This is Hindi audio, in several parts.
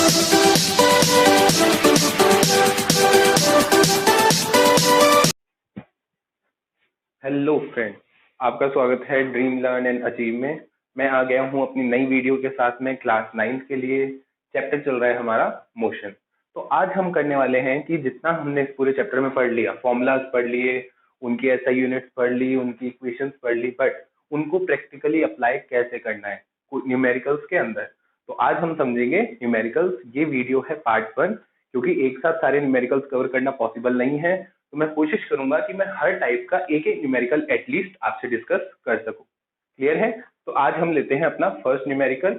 हेलो फ्रेंड, आपका स्वागत है ड्रीम लर्न एंड अचीव में। मैं आ गया हूं अपनी नई वीडियो के साथ में क्लास 9 के लिए। चैप्टर चल रहा है हमारा मोशन। तो आज हम करने वाले हैं कि जितना हमने इस पूरे चैप्टर में पढ़ लिया, फॉर्मूलाज पढ़ लिए, उनकी एसआई यूनिट्स पढ़ ली, उनकी इक्वेशंस पढ़ ली, बट उनको प्रैक्टिकली अप्लाई कैसे करना है न्यूमेरिकल्स के अंदर। तो आज हम समझेंगे न्यूमेरिकल्स। ये वीडियो है पार्ट 1, क्योंकि एक साथ सारे न्यूमेरिकल्स कवर करना पॉसिबल नहीं है। तो मैं कोशिश करूंगा कि मैं हर टाइप का एक एक न्यूमेरिकल एटलीस्ट आपसे डिस्कस कर सकूं। क्लियर है? तो आज हम लेते हैं अपना फर्स्ट न्यूमेरिकल।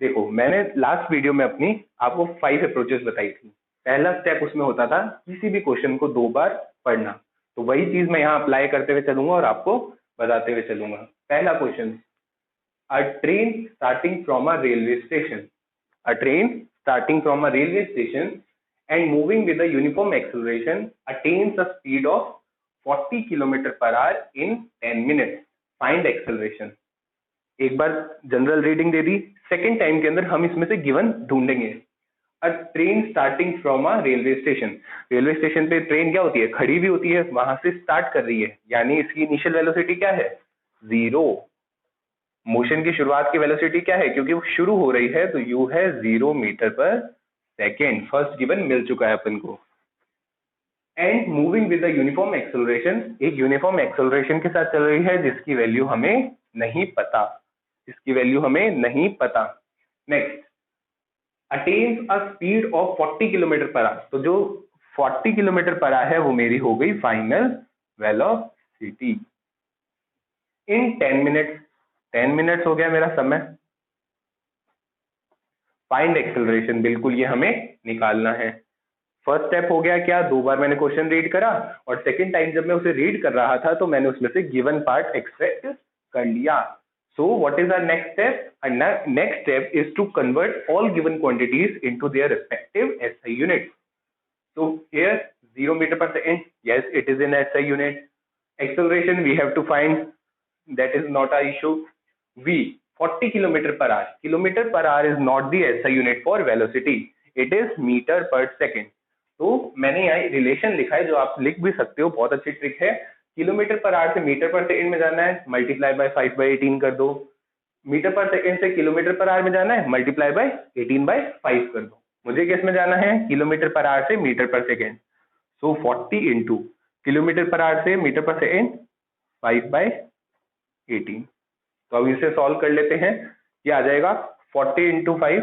देखो, मैंने लास्ट वीडियो में अपनी आपको 5 अप्रोचेस बताई थी। पहला स्टेप उसमें होता था किसी भी क्वेश्चन को 2 बार पढ़ना। तो वही चीज मैं यहाँ अप्लाई करते हुए चलूंगा और आपको बताते हुए चलूंगा। पहला question, a train starting from a railway station, a train starting from a railway station and moving with a uniform acceleration attains a speed of 40 km per hour in 10 minutes. Find acceleration. एक बार जनरल रीडिंग दे दी, सेकेंड टाइम के अंदर हम इसमें से गिवन ढूंढेंगे। अ train starting from a railway station. Railway station पे ट्रेन क्या होती है? खड़ी भी होती है, वहां से स्टार्ट कर रही है, यानी इसकी इनिशियल वेलोसिटी क्या है? 0। मोशन की शुरुआत की वेलोसिटी क्या है? क्योंकि वो शुरू हो रही है तो u है 0 metre per second. First given मिल चुका है अपन को। And moving with the uniform acceleration, एक यूनिफॉर्म एक्सेलरेशन के साथ चल रही है जिसकी वैल्यू हमें नहीं पता, इसकी वैल्यू हमें नहीं पता। Next, attains a speed of 40 kilometre per hour. तो जो 40 किलोमीटर पर आवर है वो मेरी हो गई फाइनल वेलोसिटी इन 10 मिनट्स। 10 मिनट्स हो गया मेरा समय। फाइंड एक्सेलरेशन, बिल्कुल ये हमें निकालना है। फर्स्ट स्टेप हो गया क्या? 2 बार मैंने क्वेश्चन रीड करा और सेकंड टाइम जब मैं उसे रीड कर रहा था तो मैंने उसमें से गिवन पार्ट एक्सट्रैक्ट कर लिया। So what is our next step? Next step is to convert all given quantities into their respective SI unit. So here 0 meter per second, yes, it is in SI unit. Acceleration we have to find, that is not a issue. V 40 kilometer per hour. Kilometer per hour is not the SI unit for velocity. It is meter per second. तो मैंने यहाँ रिलेशन लिखा है जो आप लिख भी सकते हो, बहुत अच्छी ट्रिक है। किलोमीटर पर आवर से मीटर पर सेकंड में जाना है, मल्टीप्लाई बाय 5/18 कर दो। मीटर पर सेकंड से किलोमीटर पर आवर में जाना है, मल्टीप्लाई बाय 18/5 कर दो। मुझे किस में जाना है? किलोमीटर पर आवर से मीटर पर सेकेंड। सो 40 इंटू किलोमीटर पर आवर से मीटर पर सेकेंड 5/18। तो अब इसे सॉल्व कर लेते हैं। ये आ जाएगा 40 इंटू 5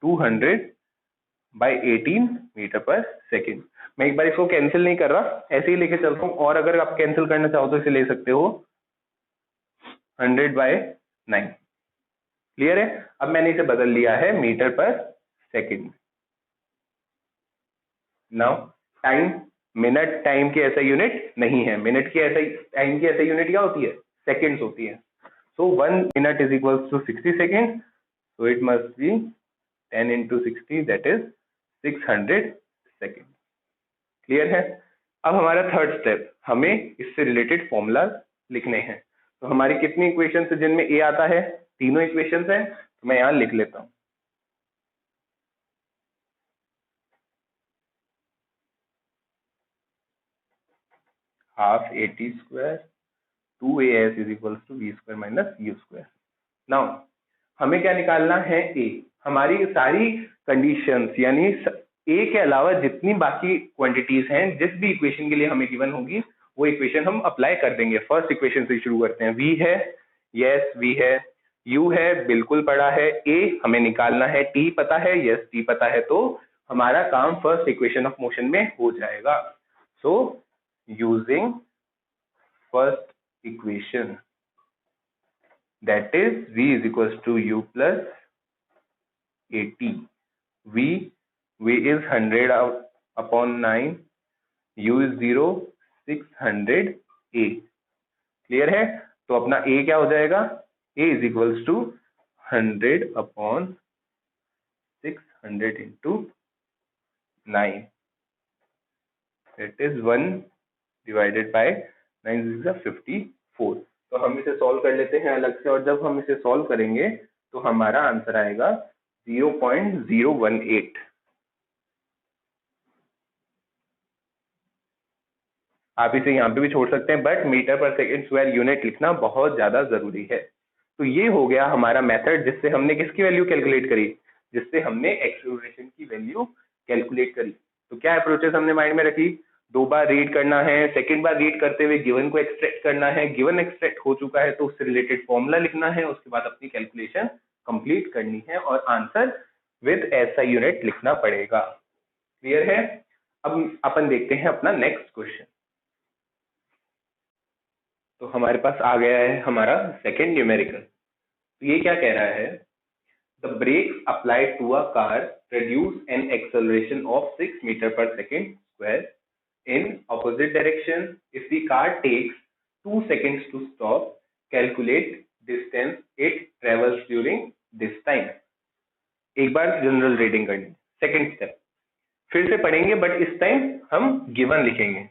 200/18 मीटर पर सेकेंड। मैं एक बार इसको कैंसिल नहीं कर रहा, ऐसे ही लेके चलता हूँ, और अगर आप कैंसिल करना चाहो तो इसे ले सकते हो 100/9। क्लियर है? अब मैंने इसे बदल लिया है metre per second. Now time, minute time की ऐसा यूनिट नहीं है। मिनट की ऐसा टाइम की ऐसा यूनिट क्या होती है? सेकेंड्स होती है। So 1 minute is equals to 60 second. So it must be 10 into 60, that is 600 second. Clear है? अब हमारा थर्ड स्टेप, हमें इससे रिलेटेड फॉर्मूला लिखने हैं। तो हमारी कितनी इक्वेशन है जिनमें ए आता है? तीनों इक्वेशन है। तो मैं यहाँ लिख लेता हूँ। Half AT square 2AS is equals to V square minus U square. Now हमें क्या निकालना है? ए। हमारी सारी कंडीशंस, यानी ए के अलावा जितनी बाकी क्वांटिटीज हैं, जिस भी इक्वेशन के लिए हमें गिवन होगी वो इक्वेशन हम अप्लाई कर देंगे। फर्स्ट इक्वेशन से शुरू करते हैं। V है, यस V है। U है, बिल्कुल पड़ा है। ए हमें निकालना है। T पता है, यस T पता है। तो हमारा काम फर्स्ट इक्वेशन ऑफ मोशन में हो जाएगा। So using first equation, that is V is equals to U plus AT. V is 100/9, U is 0, 600 A। Clear है? तो अपना A क्या हो जाएगा? A is equals to 100/600 into 9, that is 1/9 is 54। तो हम इसे सॉल्व कर लेते हैं अलग से, और जब हम इसे सॉल्व करेंगे तो हमारा आंसर आएगा 0.018। आप इसे यहाँ पे भी छोड़ सकते हैं, but metre per second square unit लिखना बहुत ज्यादा जरूरी है। तो ये हो गया हमारा मेथड जिससे हमने किसकी वैल्यू कैलकुलेट करी, जिससे हमने एक्सेलरेशन की वैल्यू कैलकुलेट करी। तो क्या अप्रोचेस हमने माइंड में रखी, 2 बार रीड करना है, सेकंड बार रीड करते हुए गिवन को एक्सट्रैक्ट करना है, गिवन एक्सट्रैक्ट हो चुका है तो उससे रिलेटेड फॉर्मूला लिखना है, उसके बाद अपनी कैलकुलेशन कंप्लीट करनी है और आंसर विद एसआई यूनिट लिखना पड़ेगा। क्लियर है? अब अपन देखते हैं अपना नेक्स्ट क्वेश्चन। तो हमारे पास आ गया है हमारा सेकेंड न्यूमेरिकल। तो ये क्या कह रहा है, the brakes applied to a car produce an acceleration of 6 metre per second square in opposite direction if the car takes 2 seconds to stop, calculate distance it travels during this time। एक बार जनरल रीडिंग करनी, सेकंड स्टेप फिर से पढ़ेंगे बट इस टाइम हम गिवन लिखेंगे।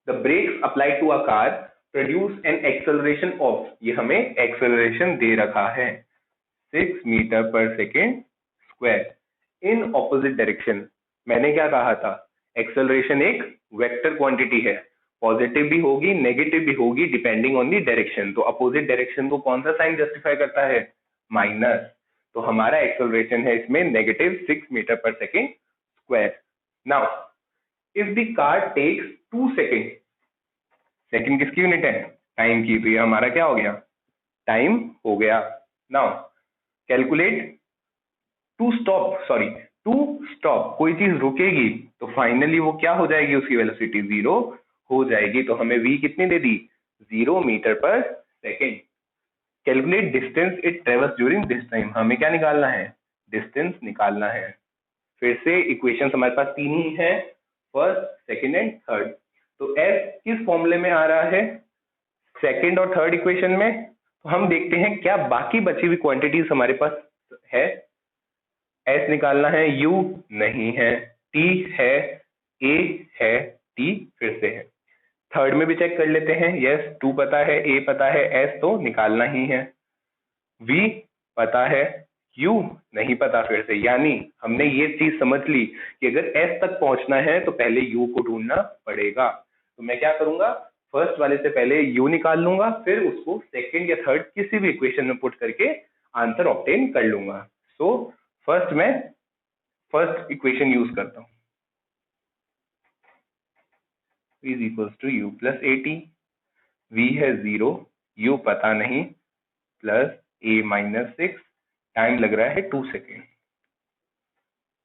The brakes apply to a car produce an acceleration of, ये हमें एक्सेलरेशन दे रखा है 6 metre per second square in opposite direction. मैंने क्या कहा था, एक्सेलरेशन एक वेक्टर क्वांटिटी है, पॉजिटिव भी होगी नेगेटिव भी होगी डिपेंडिंग ऑन दी डायरेक्शन। तो अपोजिट डायरेक्शन को कौन सा साइन जस्टिफाई करता है, माइनस। तो हमारा एक्सेलरेशन है इसमें -6 metre per second square. Now if the car takes 2 second, second किसकी यूनिट है, टाइम की, तो ये हमारा क्या हो गया, टाइम हो गया। Now calculate to stop, sorry to stop, कोई चीज रुकेगी तो फाइनली वो क्या हो जाएगी, उसकी वेलोसिटी 0 हो जाएगी। तो हमें v कितनी दे दी, 0 metre per second. Calculate distance it travels during this time, हमें क्या निकालना है, डिस्टेंस निकालना है। फिर से इक्वेशन हमारे पास 3 ही है, फर्स्ट सेकेंड एंड थर्ड। तो s किस फॉर्मूले में आ रहा है, सेकेंड और थर्ड इक्वेशन में। तो हम देखते हैं क्या बाकी बची हुई क्वांटिटीज हमारे पास है। S निकालना है, U नहीं है, T है, A है, T फिर से है। थर्ड में भी चेक कर लेते हैं, यस 2 पता है, A पता है, S तो निकालना ही है, V पता है, U नहीं पता फिर से। यानी हमने ये चीज समझ ली कि अगर S तक पहुंचना है तो पहले U को ढूंढना पड़ेगा। तो मैं क्या करूंगा, फर्स्ट वाले से पहले U निकाल लूंगा, फिर उसको सेकेंड या थर्ड किसी भी इक्वेशन में पुट करके आंसर ऑब्टेन कर लूंगा। सो फर्स्ट मैं फर्स्ट इक्वेशन यूज करता हूं, is equals to u plus a t, v है 0, u पता नहीं, प्लस a -6, टाइम लग रहा है 2 सेकेंड,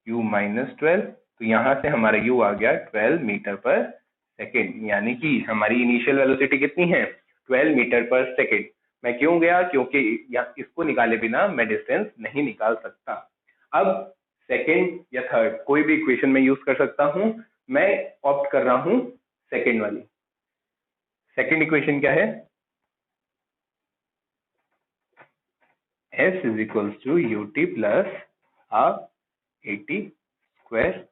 u -12। तो यहां से हमारा u आ गया 12 मीटर पर सेकेंड, यानी कि हमारी इनिशियल वेलोसिटी कितनी है, 12 मीटर पर सेकेंड। मैं क्यों गया, क्योंकि इसको निकाले बिना मैं डिस्टेंस नहीं निकाल सकता। अब सेकेंड या थर्ड कोई भी इक्वेशन में यूज कर सकता हूं, मैं ऑप्ट कर रहा हूं सेकेंड वाली। सेकेंड इक्वेशन क्या है, s is equals to ut plus half 80 square.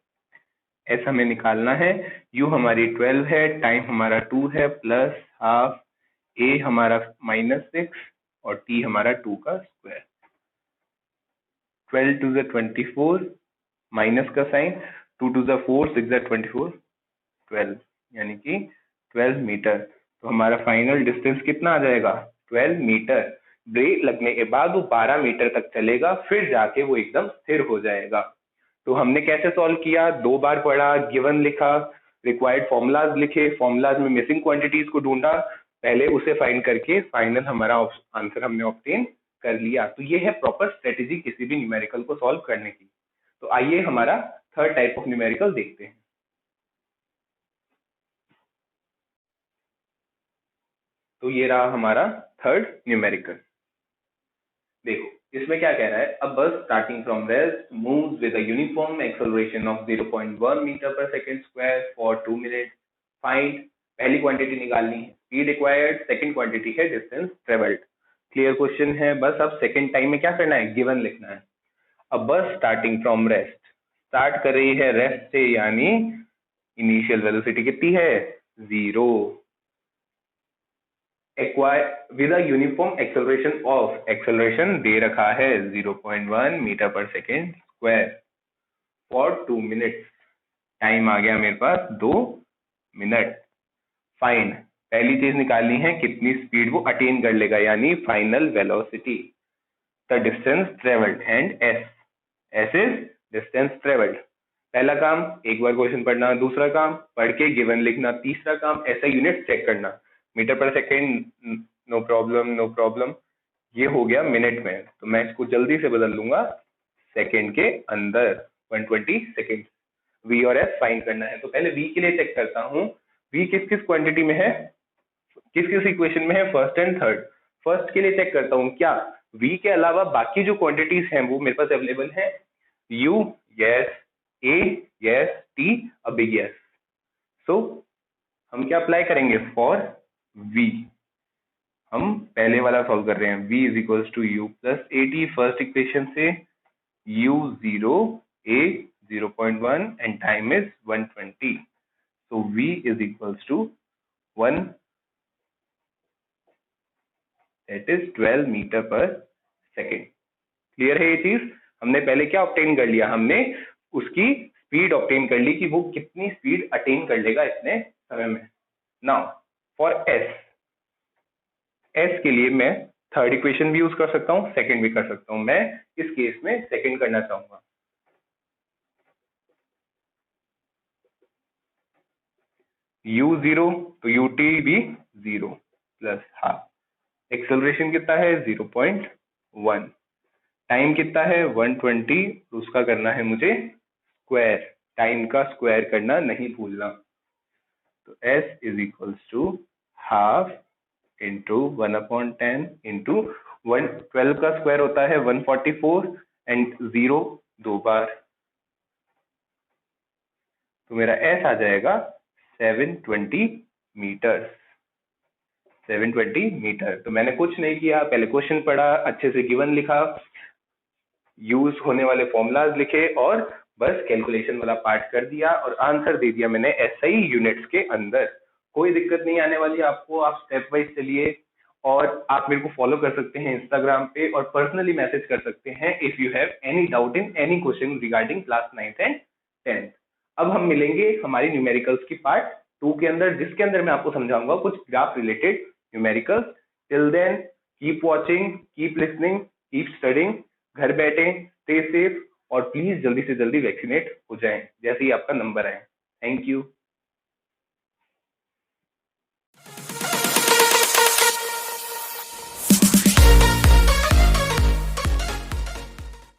s हमें निकालना है, u हमारी 12 है, टाइम हमारा 2 है, प्लस हाफ a हमारा -6 और t हमारा 2 का स्क्वायर। 12 टू द 24, माइनस का साइन, 2 टू द 4, 6 द 24, 12, यानी कि 12 मीटर। तो हमारा फाइनल डिस्टेंस कितना आ जाएगा, 12 मीटर। ब्रेक लगने के बाद वो 12 मीटर तक चलेगा, फिर जाके वो एकदम स्थिर हो जाएगा। तो हमने कैसे सॉल्व किया, 2 बार पढ़ा, गिवन लिखा, रिक्वायर्ड फॉर्मूलाज लिखे, फॉर्मूलाज में मिसिंग क्वांटिटीज को ढूंढा, पहले उसे फाइंड करके फाइनल हमारा आंसर हमने ऑब्टेन कर लिया। तो ये है प्रॉपर स्ट्रेटेजी किसी भी न्यूमेरिकल को सॉल्व करने की। तो आइए हमारा थर्ड टाइप ऑफ न्यूमेरिकल देखते हैं। तो ये रहा हमारा थर्ड न्यूमेरिकल। देखो इसमें क्या कह रहा है, a bus starting from rest moves with a uniform acceleration of 0.1 meter per second square for 2 minute. Find, पहली क्वांटिटी निकालनी है, स्पीड रिक्वायर्ड, सेकंड क्वांटिटी है डिस्टेंस ट्रेवल्ड। क्लियर क्वेश्चन है, बस अब सेकंड टाइम में क्या करना है, गिवन लिखना है। A bus starting from rest, start कर रही है रेस्ट से, यानी इनिशियल वेलोसिटी कितनी है, 0। विद अ यूनिफॉर्म एक्सेलरेशन दे रखा है 0.1 meter per second square for 2 minutes. Time आ गया मेरे पास 2 मिनट। फाइंड, पहली चीज निकालनी है कितनी स्पीड वो अटेन कर लेगा, यानी final velocity, the distance travelled and S is distance travelled. पहला काम एक बार क्वेश्चन पढ़ना, दूसरा काम पढ़ के गिवन लिखना, तीसरा काम ऐसा यूनिट चेक करना। Metre per second no problem no problem, ये हो गया मिनट में, तो मैं इसको जल्दी से बदल लूंगा सेकेंड के अंदर, 120 सेकेंड। वी और एस फाइंड करना है, तो पहले वी के लिए चेक करता हूँ वी किस किस क्वांटिटी में है, किस किस इक्वेशन में है, फर्स्ट एंड थर्ड। फर्स्ट के लिए चेक करता हूँ क्या वी के अलावा बाकी जो क्वांटिटीज हैं वो मेरे पास अवेलेबल है। U yes, a yes, t a big yes. So हम क्या अप्लाई करेंगे फॉर वी, हम पहले वाला सॉल्व कर रहे हैं। v is equals to u plus a t, first equation से u 0, a 0.1 and time is 120, so v is equals to 1, that is 12 metre per second. Clear है ये चीज? हमने पहले क्या ऑब्टेन कर लिया, हमने उसकी स्पीड ऑब्टेन कर ली कि वो कितनी स्पीड अटेन कर लेगा इतने समय में। नाउ फॉर एस के लिए मैं थर्ड इक्वेशन भी यूज कर सकता हूँ, सेकंड भी कर सकता हूँ। मैं इस केस में सेकंड करना चाहूंगा। u 0 तो ut भी 0 प्लस हाफ। एक्सेलरेशन कितना है 0.1, टाइम कितना है 120, तो उसका करना है मुझे स्क्वायर, टाइम का स्क्वायर करना नहीं भूलना। तो s is equals to half into 1/10 into 12 का स्क्वायर होता है 144 एंड 0 दो बार, तो मेरा s आ जाएगा 720 मीटर। 720 मीटर। तो मैंने कुछ नहीं किया, पहले क्वेश्चन पढ़ा, अच्छे से गिवन लिखा, यूज होने वाले फॉर्मूलाज लिखे और बस कैलकुलेशन वाला पार्ट कर दिया और आंसर दे दिया मैंने SI यूनिट्स के अंदर। कोई दिक्कत नहीं आने वाली आपको, आप स्टेप वाइज चलिए और आप मेरे को फॉलो कर सकते हैं इंस्टाग्राम पे और पर्सनली मैसेज कर सकते हैं if you have any doubt in any question regarding class 9th and 10th। अब हम मिलेंगे हमारी न्यूमेरिकल्स की पार्ट 2 के अंदर, जिसके अंदर मैं आपको समझाऊंगा कुछ graph related numericals. Till then keep watching, keep listening, keep studying. घर बैठे, स्टे सेफ और प्लीज जल्दी से जल्दी वैक्सीनेट हो जाएं जैसे ही आपका नंबर आए। Thank you.